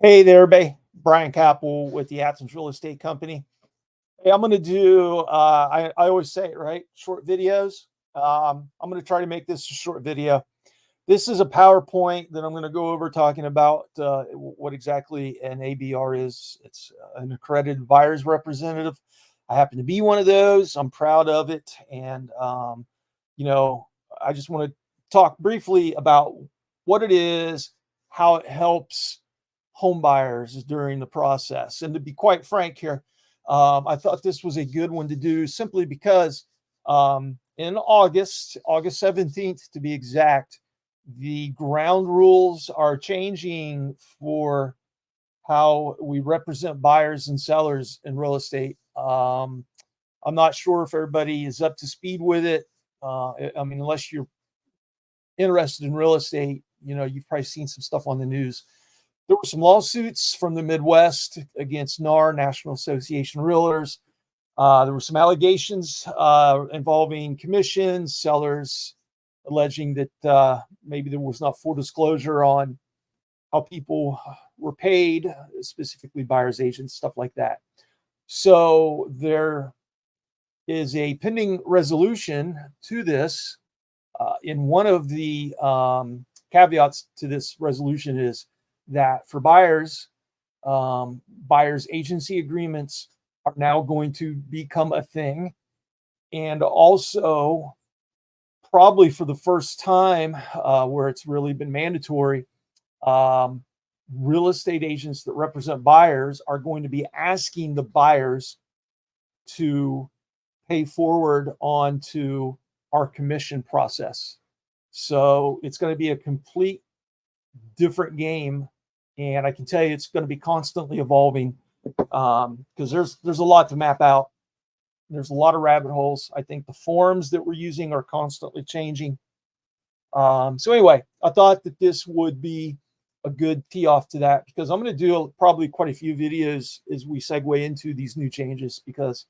Hey there, everybody. Brian Capel with the Athens Real Estate Company. Hey, I'm going to do, I always say it, right? Short videos. I'm going to try to make this a short video. This is a PowerPoint that I'm going to go over talking about what exactly an ABR is. It's an accredited buyer's representative. I happen to be one of those. I'm proud of it. And, you know, I just want to talk briefly about what it is, how it helps home buyers during the process. And to be quite frank here, I thought this was a good one to do simply because in August 17th to be exact, the ground rules are changing for how we represent buyers and sellers in real estate. I'm not sure if everybody is up to speed with it. I mean, unless you're interested in real estate, you've probably seen some stuff on the news. There were some lawsuits from the Midwest against NAR, National Association of Realtors. There were some allegations involving commissions, sellers alleging that maybe there was not full disclosure on how people were paid, specifically buyers agents, stuff like that. So there is a pending resolution to this. In one of the caveats to this resolution is that for buyers, buyers agency agreements are now going to become a thing. And also, probably for the first time where it's really been mandatory, real estate agents that represent buyers are going to be asking the buyers to pay forward onto our commission process. So it's going to be a complete different game. And I can tell you it's going to be constantly evolving because there's a lot to map out. There's a lot of rabbit holes. I think the forms that we're using are constantly changing. So anyway, I thought that this would be a good tee off to that because I'm going to do probably quite a few videos as we segue into these new changes because,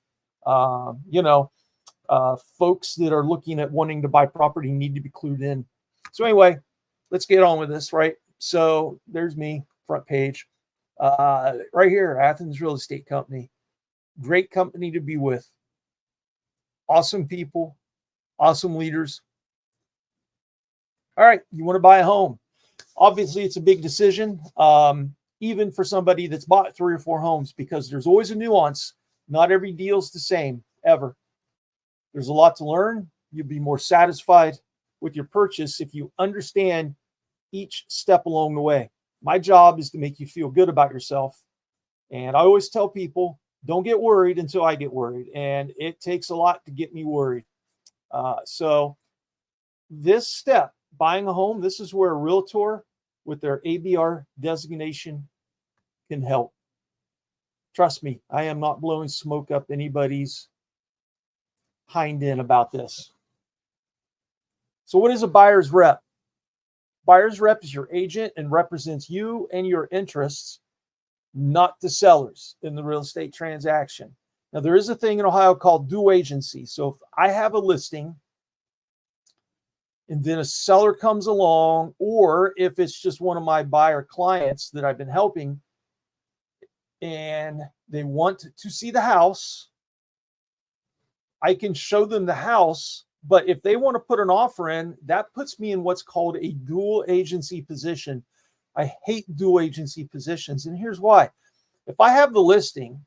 folks that are looking at wanting to buy property need to be clued in. So anyway, let's get on with this, right? So there's me, front page, right here, Athens Real Estate Company. Great company to be with. Awesome people, awesome leaders. All right, you want to buy a home. Obviously, it's a big decision, even for somebody that's bought 3 or 4 homes, because there's always a nuance. Not every deal's the same, ever. There's a lot to learn. You'll be more satisfied with your purchase if you understand each step along the way. My job is to make you feel good about yourself. And I always tell people, don't get worried until I get worried. And it takes a lot to get me worried. So this step, buying a home, this is where a realtor with their ABR designation can help. Trust me, I am not blowing smoke up anybody's hind end about this. So what is a buyer's rep? Buyer's rep is your agent and represents you and your interests, not the sellers in the real estate transaction. Now, there is a thing in Ohio called due agency. So if I have a listing and then a seller comes along, or if it's just one of my buyer clients that I've been helping and they want to see the house, I can show them the house. But if they want to put an offer in, that puts me in what's called a dual agency position. I hate dual agency positions. And here's why. If I have the listing,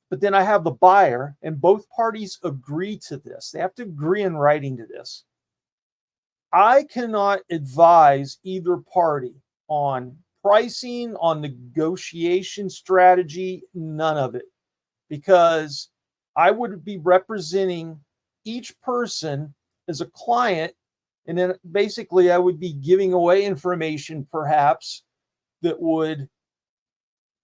but then I have the buyer and both parties agree to this, they have to agree in writing to this. I cannot advise either party on pricing, on negotiation strategy, none of it, because I would be representing each person as a client. And then basically I would be giving away information perhaps that would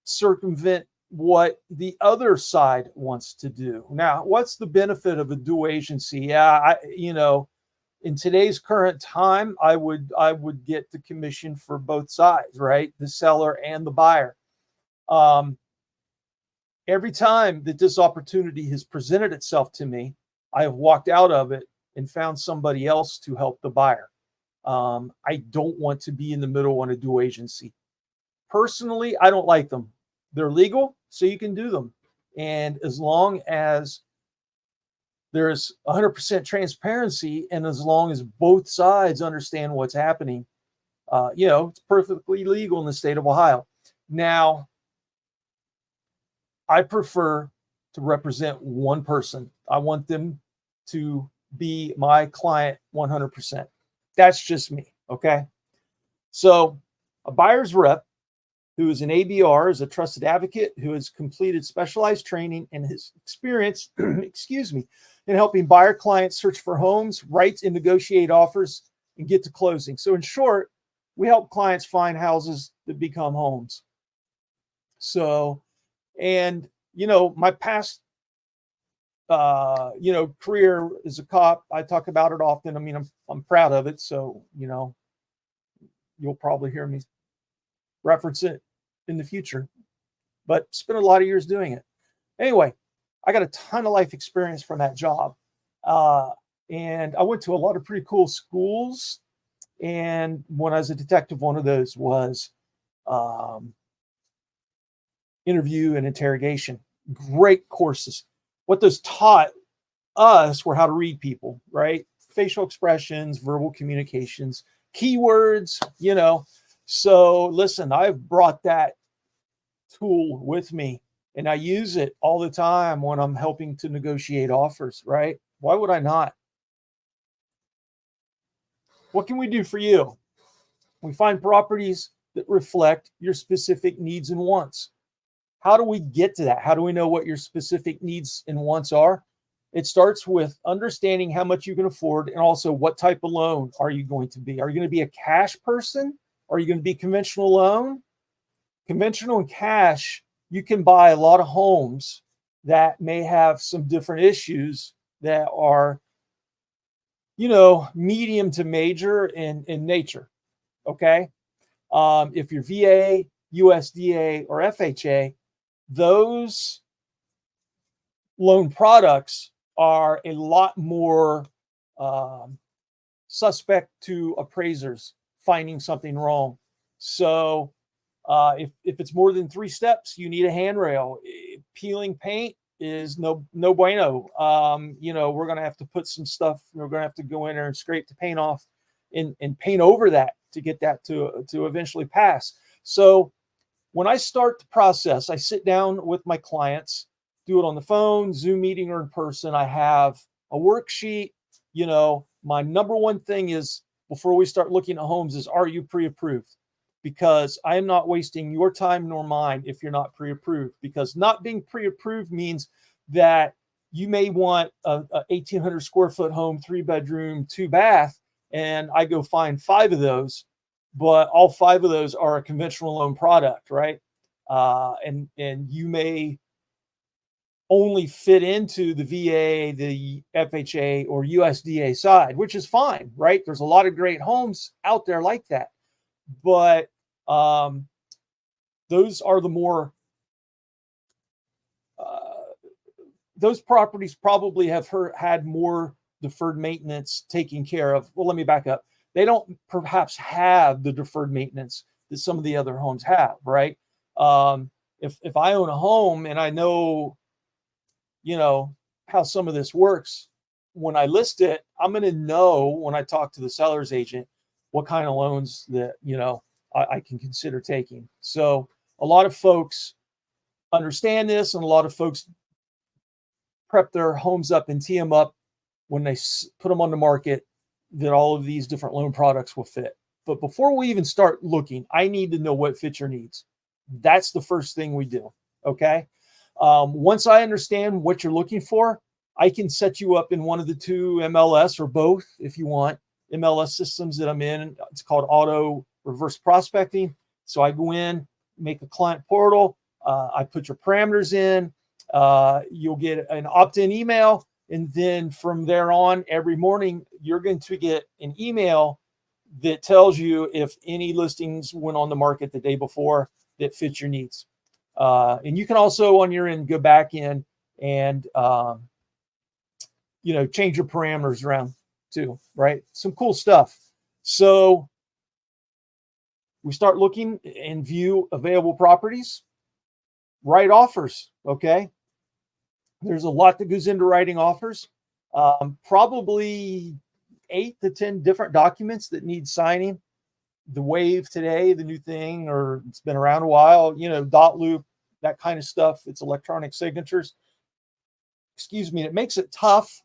circumvent what the other side wants to do. Now, what's the benefit of a dual agency? Yeah, in today's current time, I would get the commission for both sides, right? The seller and the buyer. Every time that this opportunity has presented itself to me, I have walked out of it and found somebody else to help the buyer. I don't want to be in the middle on a dual agency. Personally, I don't like them. They're legal, so you can do them. And as long as there's 100% transparency, and as long as both sides understand what's happening, it's perfectly legal in the state of Ohio. Now, I prefer to represent one person. I want them to be my client 100%. That's just me. Okay. So a buyer's rep who is an ABR, is a trusted advocate who has completed specialized training and his experience, excuse me, in helping buyer clients search for homes, write and negotiate offers, and get to closing. So in short, we help clients find houses that become homes. So, and my past career as a cop, I talk about it often. I mean, I'm proud of it. So, you'll probably hear me reference it in the future, but spent a lot of years doing it. Anyway, I got a ton of life experience from that job. And I went to a lot of pretty cool schools. And when I was a detective, one of those was interview and interrogation. Great courses. What those taught us were how to read people, right? Facial expressions, verbal communications, keywords, So listen, I've brought that tool with me and I use it all the time when I'm helping to negotiate offers, right? Why would I not? What can we do for you? We find properties that reflect your specific needs and wants. How do we get to that? How do we know what your specific needs and wants are? It starts with understanding how much you can afford and also what type of loan are you going to be? Are you going to be a cash person? Are you going to be conventional loan? Conventional and cash, you can buy a lot of homes that may have some different issues that are, medium to major in nature. Okay. If you're VA, USDA, or FHA, those loan products are a lot more suspect to appraisers finding something wrong. So if it's more than 3 steps, you need a handrail. Peeling paint is no bueno. We're going to have to put some stuff. We're going to have to go in there and scrape the paint off and paint over that to get that to eventually pass. So when I start the process, I sit down with my clients, do it on the phone, Zoom meeting, or in person. I have a worksheet. My number one thing is before we start looking at homes is, are you pre-approved? Because I am not wasting your time nor mine if you're not pre-approved, because not being pre-approved means that you may want a 1,800 square foot home, 3-bedroom, 2-bath, and I go find 5 of those, but all 5 of those are a conventional loan product, right? And you may only fit into the VA, the FHA, or USDA side, which is fine, right? There's a lot of great homes out there like that. But those are the more, those properties probably have had more deferred maintenance taken care of. Well, let me back up. They don't perhaps have the deferred maintenance that some of the other homes have, right? If I own a home and I know, how some of this works, when I list it, I'm going to know when I talk to the seller's agent what kind of loans that, I can consider taking. So a lot of folks understand this, and a lot of folks prep their homes up and tee them up when they put them on the market, that all of these different loan products will fit. But before we even start looking, I need to know what fits your needs. That's the first thing we do. Okay. Once I understand what you're looking for, I can set you up in one of the 2 MLS or both if you want. MLS systems that I'm in. It's called auto reverse prospecting. So I go in, make a client portal. I put your parameters in. You'll get an opt-in email. And then from there on, every morning, you're going to get an email that tells you if any listings went on the market the day before that fits your needs. And you can also on your end go back in and change your parameters around too, right? Some cool stuff. So We start looking and view available properties, write offers. Okay. There's a lot that goes into writing offers. Probably 8 to 10 different documents that need signing. The wave today, the new thing, or it's been around a while, dot loop, that kind of stuff. It's electronic signatures. Excuse me. It makes it tough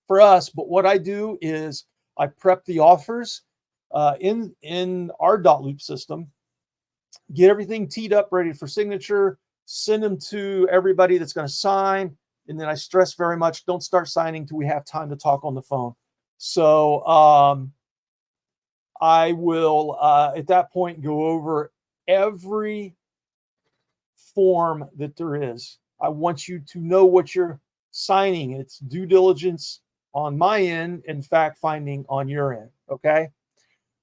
for us. But what I do is I prep the offers in our dot loop system, get everything teed up, ready for signature, send them to everybody that's going to sign. And then I stress very much, don't start signing till we have time to talk on the phone. So I will, at that point, go over every form that there is. I want you to know what you're signing. It's due diligence on my end and fact finding on your end. Okay.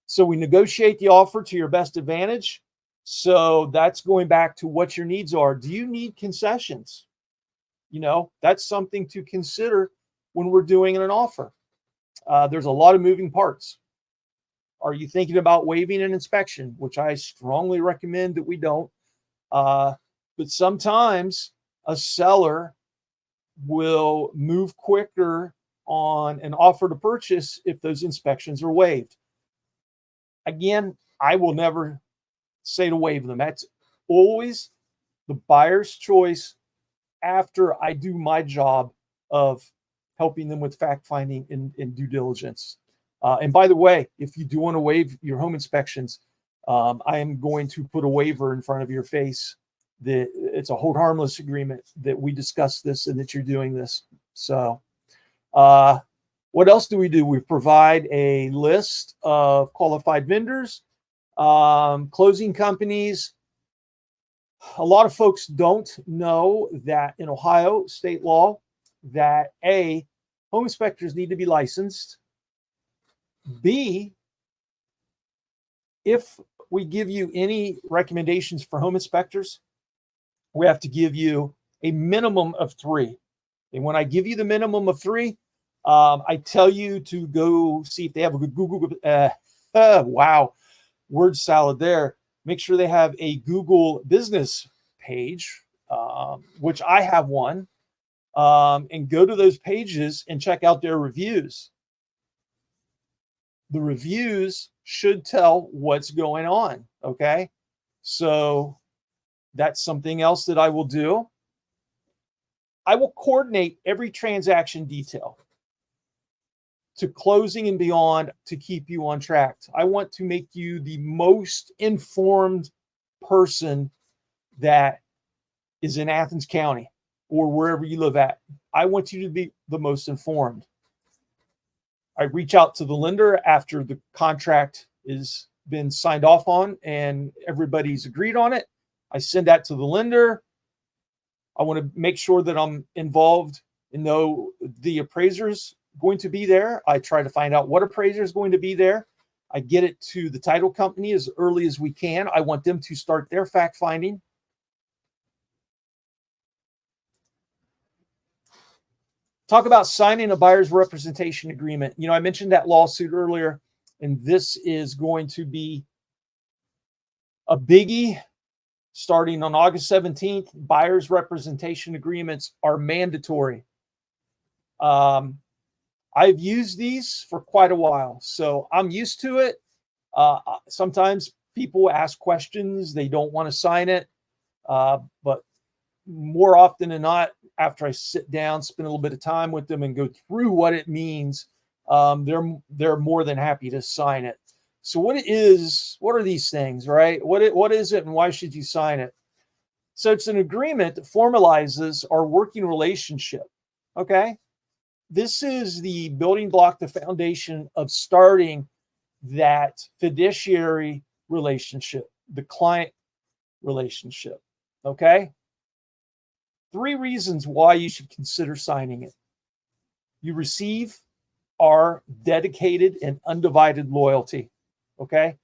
So we negotiate the offer to your best advantage. So that's going back to what your needs are. Do you need concessions? That's something to consider when we're doing an offer. There's a lot of moving parts. Are you thinking about waiving an inspection, which I strongly recommend that we don't? But sometimes a seller will move quicker on an offer to purchase if those inspections are waived. Again, I will never say to waive them. That's always the buyer's choice after I do my job of helping them with fact finding and due diligence. And by the way, if you do want to waive your home inspections, I am going to put a waiver in front of your face that it's a hold harmless agreement that we discussed this and that you're doing this. So what else do? We provide a list of qualified vendors, closing companies. A lot of folks don't know that in Ohio state law that A, home inspectors need to be licensed. B, if we give you any recommendations for home inspectors, we have to give you a minimum of 3. And when I give you the minimum of 3, I tell you to go see if they have a good Google. Wow, word salad there. Make sure they have a Google business page, which I have one, and go to those pages and check out their reviews. The reviews should tell what's going on. Okay. So that's something else that I will do. I will coordinate every transaction detail to closing and beyond to keep you on track. I want to make you the most informed person that is in Athens County or wherever you live at. I want you to be the most informed. I reach out to the lender after the contract is been signed off on and everybody's agreed on it. I send that to the lender. I want to make sure that I'm involved and know the appraiser's going to be there. I try to find out what appraiser is going to be there. I get it to the title company as early as we can. I want them to start their fact finding. Talk about signing a buyer's representation agreement. I mentioned that lawsuit earlier, and this is going to be a biggie starting on August 17th. Buyer's representation agreements are mandatory. I've used these for quite a while, so I'm used to it. Sometimes people ask questions. They don't want to sign it, but more often than not, after I sit down, spend a little bit of time with them and go through what it means, they're more than happy to sign it. So what are these things, right? What is it and why should you sign it? So it's an agreement that formalizes our working relationship. Okay. This is the building block, the foundation of starting that fiduciary relationship, the client relationship. Okay. 3 reasons why you should consider signing it. You receive our dedicated and undivided loyalty. Okay.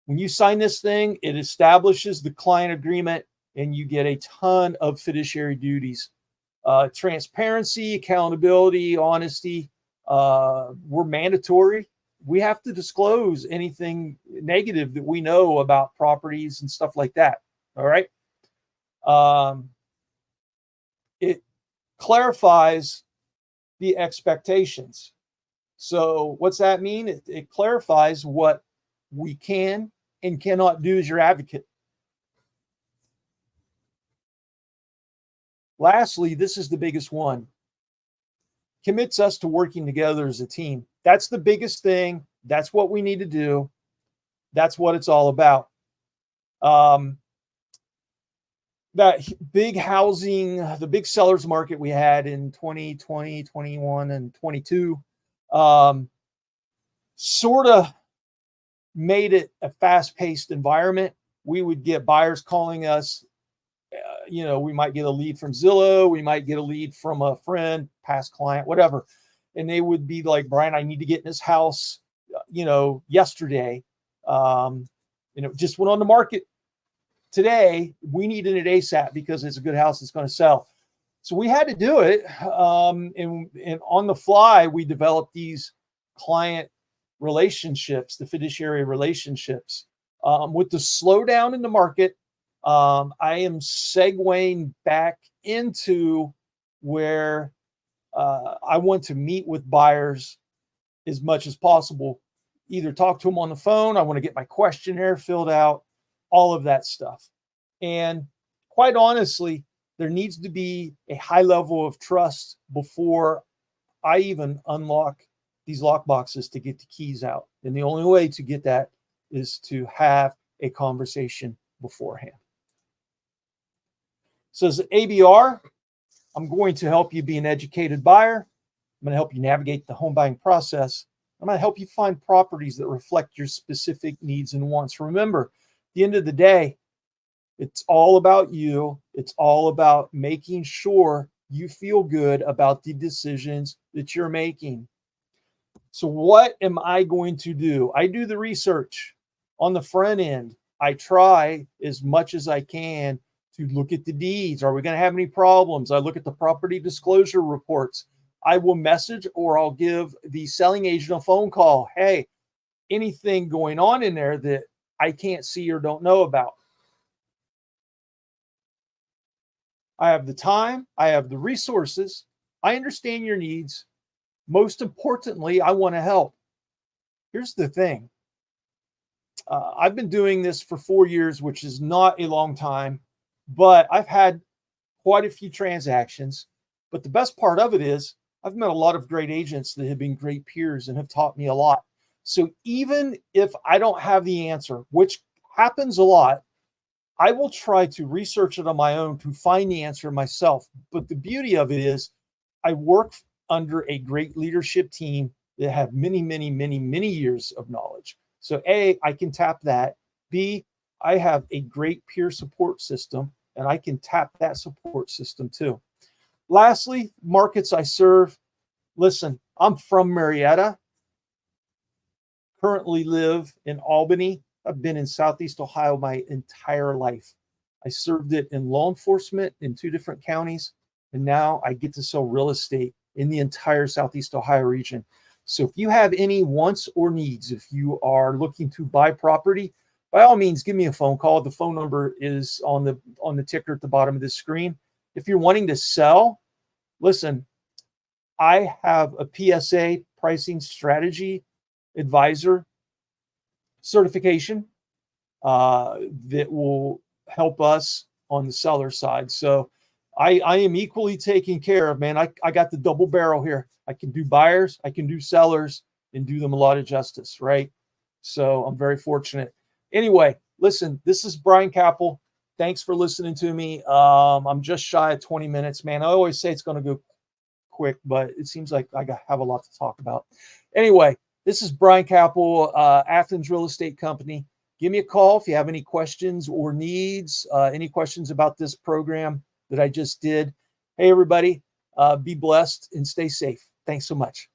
When you sign this thing, it establishes the client agreement and you get a ton of fiduciary duties. Transparency, accountability, honesty, were mandatory we have to disclose anything negative that we know about properties and stuff like that. All right. It clarifies the expectations. So what's that mean? It clarifies what we can and cannot do as your advocate. Lastly, this is the biggest one. Commits us to working together as a team. That's the biggest thing. That's what we need to do. That's what it's all about. That big housing, the big sellers market we had in 2020, 21, and 22, sort of made it a fast-paced environment. We would get buyers calling us. We might get a lead from Zillow. We might get a lead from a friend, past client, whatever. And they would be like, Brian, I need to get in this house, yesterday. Just went on the market today. We need it ASAP because it's a good house that's going to sell. So we had to do it. And on the fly, we developed these client relationships, the fiduciary relationships. With the slowdown in the market, I am segueing back into where I want to meet with buyers as much as possible. Either talk to them on the phone, I want to get my questionnaire filled out, all of that stuff. And quite honestly, there needs to be a high level of trust before I even unlock these lock boxes to get the keys out. And the only way to get that is to have a conversation beforehand. So as ABR, I'm going to help you be an educated buyer. I'm going to help you navigate the home buying process. I'm going to help you find properties that reflect your specific needs and wants. Remember, at the end of the day, it's all about you. It's all about making sure you feel good about the decisions that you're making. So what am I going to do? I do the research on the front end. I try as much as I can to look at the deeds. Are we going to have any problems? I look at the property disclosure reports. I will message or I'll give the selling agent a phone call. Hey, anything going on in there that I can't see or don't know about? I have the time. I have the resources. I understand your needs. Most importantly, I want to help. Here's the thing. I've been doing this for 4 years, which is not a long time, but I've had quite a few transactions. But the best part of it is I've met a lot of great agents that have been great peers and have taught me a lot. So even if I don't have the answer, which happens a lot, I will try to research it on my own to find the answer myself. But the beauty of it is I work under a great leadership team that have many, many, many, many years of knowledge. So A, I can tap that. B, I have a great peer support system, and I can tap that support system too. Lastly, markets I serve. Listen, I'm from Marietta, currently live in Albany. I've been in Southeast Ohio my entire life. I served it in law enforcement in 2 different counties, and now I get to sell real estate in the entire Southeast Ohio region. So if you have any wants or needs, if you are looking to buy property, by all means, give me a phone call. The phone number is on the ticker at the bottom of the screen. If you're wanting to sell, listen, I have a PSA, pricing strategy advisor certification that will help us on the seller side. So I am equally taken care of, man. I got the double barrel here. I can do buyers, I can do sellers, and do them a lot of justice, right? So I'm very fortunate. Anyway, listen, this is Brian Capel. Thanks for listening to me. I'm just shy of 20 minutes, man. I always say it's going to go quick, but it seems like I have a lot to talk about. Anyway, this is Brian Capel, Athens Real Estate Company. Give me a call if you have any questions or needs, any questions about this program that I just did. Hey, everybody, be blessed and stay safe. Thanks so much.